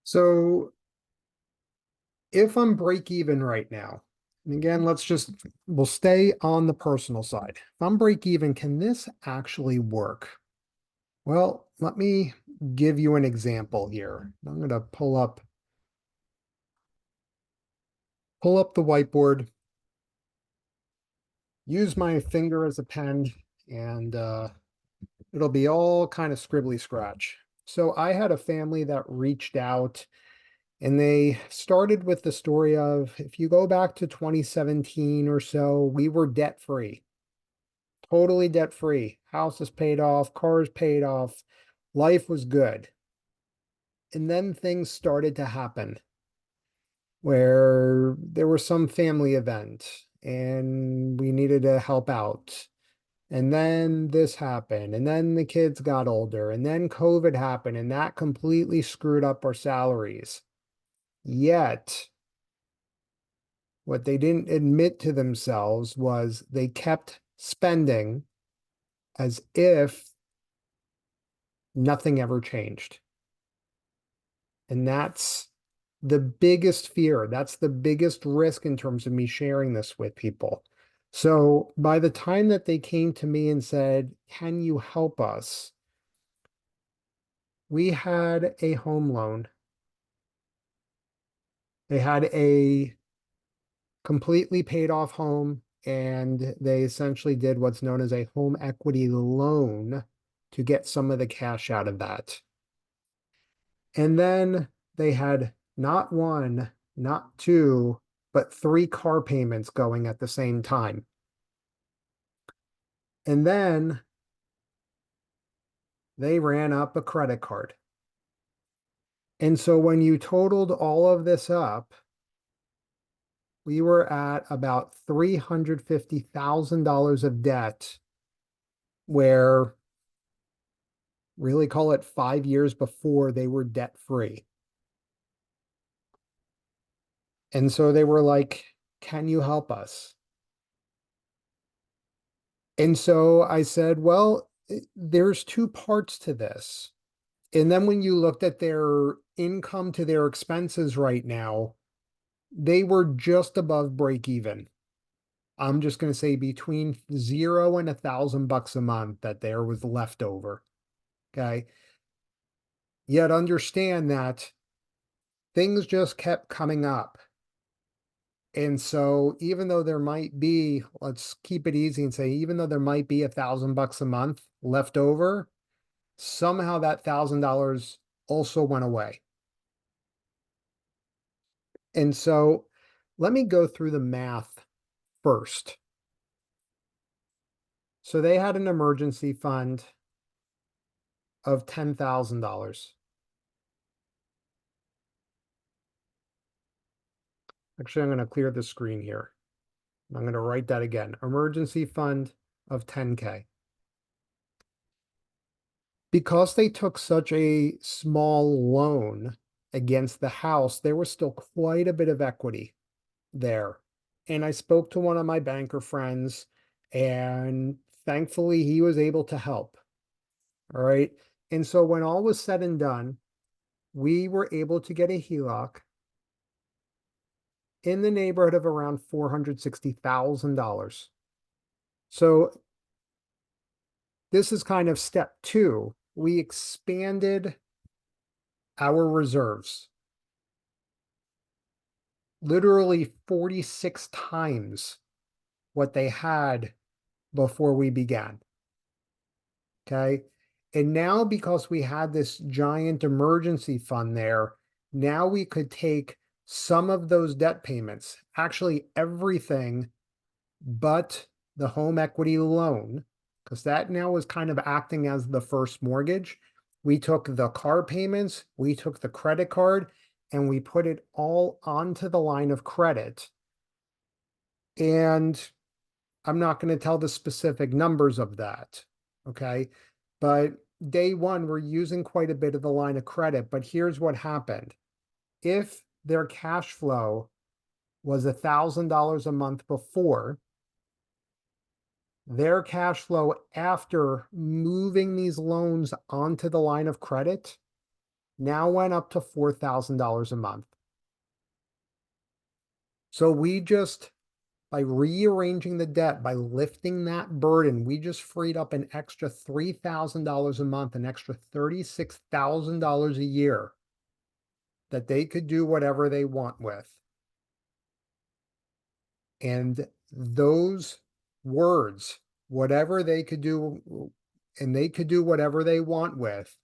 So if I'm break even right now, and again, we'll stay on the personal side. If I'm break even, can this actually work? Well, let me give you an example here. I'm going to pull up the whiteboard, use my finger as a pen, and it'll be all kind of scribbly scratch. So I had a family that reached out. And they started with the story of, if you go back to 2017 or so, we were debt free, totally debt free. Houses paid off, cars paid off, life was good. And then things started to happen where there was some family event and we needed to help out. And then this happened, and then the kids got older, and then COVID happened, and that completely screwed up our salaries. Yet, what they didn't admit to themselves was they kept spending as if nothing ever changed. And that's the biggest fear. That's the biggest risk in terms of me sharing this with people. So by the time that they came to me and said, "Can you help us?" We had a home loan. They had a completely paid off home, and they essentially did what's known as a home equity loan to get some of the cash out of that. And then they had not one, not two, but three car payments going at the same time. And then they ran up a credit card. And so when you totaled all of this up, we were at about $350,000 of debt, where really call it 5 years before they were debt free. And so they were like, "Can you help us?" And so I said, "Well, there's two parts to this." And then when you looked at their income to their expenses right now, they were just above break even. I'm just going to say between 0 and $1,000 a month that there was left over. Okay. Yet understand that things just kept coming up. And so even though there might be, let's keep it easy and say, even though there might be $1,000 a month left over, somehow that $1,000 also went away. And so let me go through the math first. So they had an emergency fund of $10,000. Actually, I'm going to clear the screen here. I'm going to write that again. Emergency fund of 10K. Because they took such a small loan against the house, there was still quite a bit of equity there. And I spoke to one of my banker friends, and thankfully he was able to help. All right. And so when all was said and done, we were able to get a HELOC in the neighborhood of around $460,000. So this is kind of step two. We expanded our reserves literally 46 times what they had before we began. Okay. And now, because we had this giant emergency fund there, now we could take some of those debt payments, actually everything but the home equity loan, because that now is kind of acting as the first mortgage. We took the car payments, we took the credit card, and we put it all onto the line of credit. And I'm not going to tell the specific numbers of that. Okay. But day one, we're using quite a bit of the line of credit. But here's what happened. If their cash flow was $1,000 a month before, their cash flow after moving these loans onto the line of credit now went up to $4,000 a month. So we just, by rearranging the debt, by lifting that burden, we just freed up an extra $3,000 a month, an extra $36,000 a year that they could do whatever they want with. And those words, whatever they could do, and they could do whatever they want with,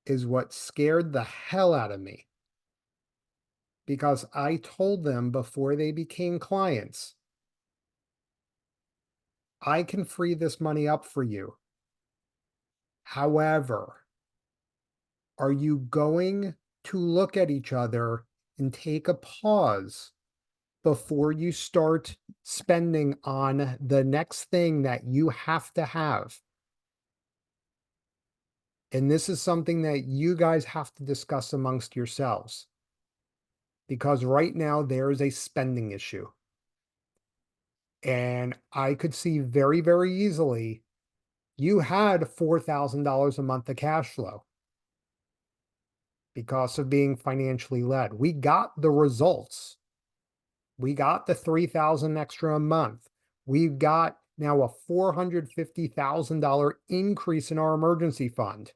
is what scared the hell out of me. Because I told them before they became clients, I can free this money up for you. However, are you going to look at each other and take a pause before you start spending on the next thing that you have to have? And this is something that you guys have to discuss amongst yourselves, because right now there is a spending issue. And I could see very, very easily you had $4,000 a month of cash flow because of being financially led. We got the results. We got the 3,000 extra a month. We've got now a $450,000 increase in our emergency fund.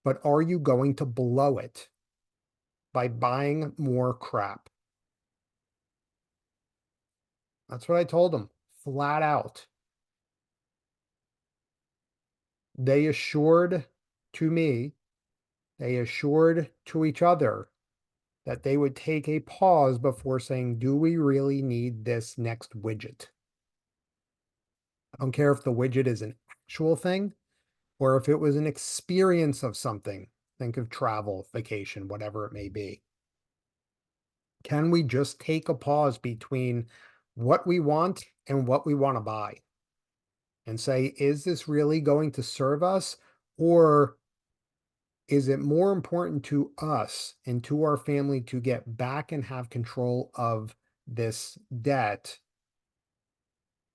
But are you going to blow it by buying more crap? That's what I told them, flat out. They assured to me, they assured to each other that they would take a pause before saying, do we really need this next widget? I don't care if the widget is an actual thing or if it was an experience of something. Think of travel, vacation, whatever it may be. Can we just take a pause between what we want and what we want to buy and say, is this really going to serve us? Or is it more important to us and to our family to get back and have control of this debt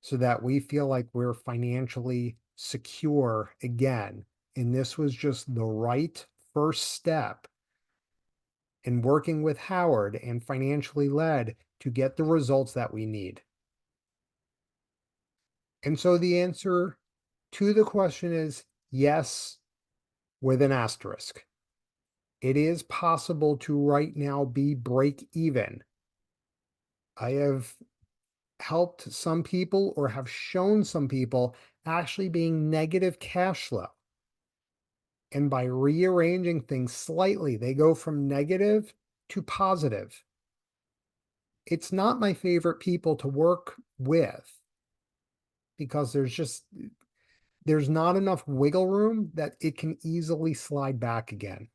so that we feel like we're financially secure again? And this was just the right first step in working with Howard and financially led to get the results that we need. And so the answer to the question is yes, with an asterisk. It is possible to right now be break even. I have helped some people or have shown some people actually being negative cash flow. And by rearranging things slightly, they go from negative to positive. It's not my favorite people to work with because there's not enough wiggle room that it can easily slide back again.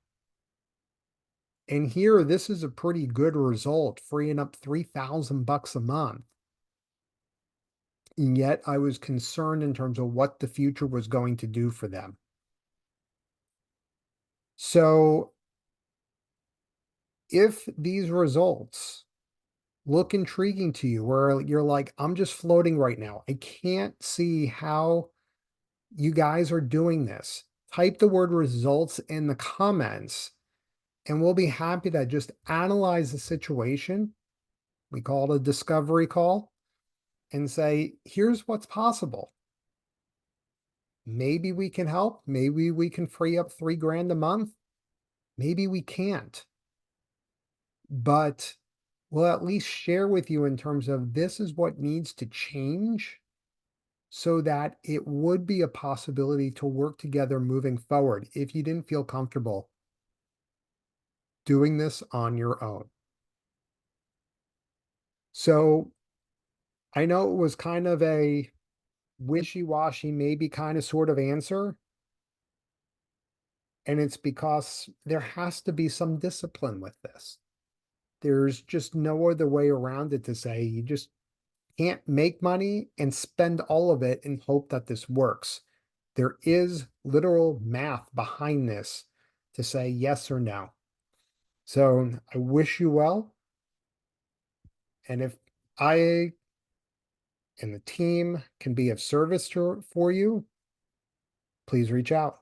And here, this is a pretty good result, freeing up $3,000 a month. And yet I was concerned in terms of what the future was going to do for them. So if these results look intriguing to you, where you're like, I'm just floating right now, I can't see how you guys are doing this, type the word results in the comments, and we'll be happy to just analyze the situation. We call it a discovery call and say, here's what's possible. Maybe we can help. Maybe we can free up $3,000 a month. Maybe we can't. But we'll at least share with you in terms of this is what needs to change so that it would be a possibility to work together moving forward if you didn't feel comfortable doing this on your own. So I know it was kind of a wishy-washy, maybe kind of sort of answer. And it's because there has to be some discipline with this. There's just no other way around it to say you just can't make money and spend all of it and hope that this works. There is literal math behind this to say yes or no. So I wish you well. And if I and the team can be of service for you, please reach out.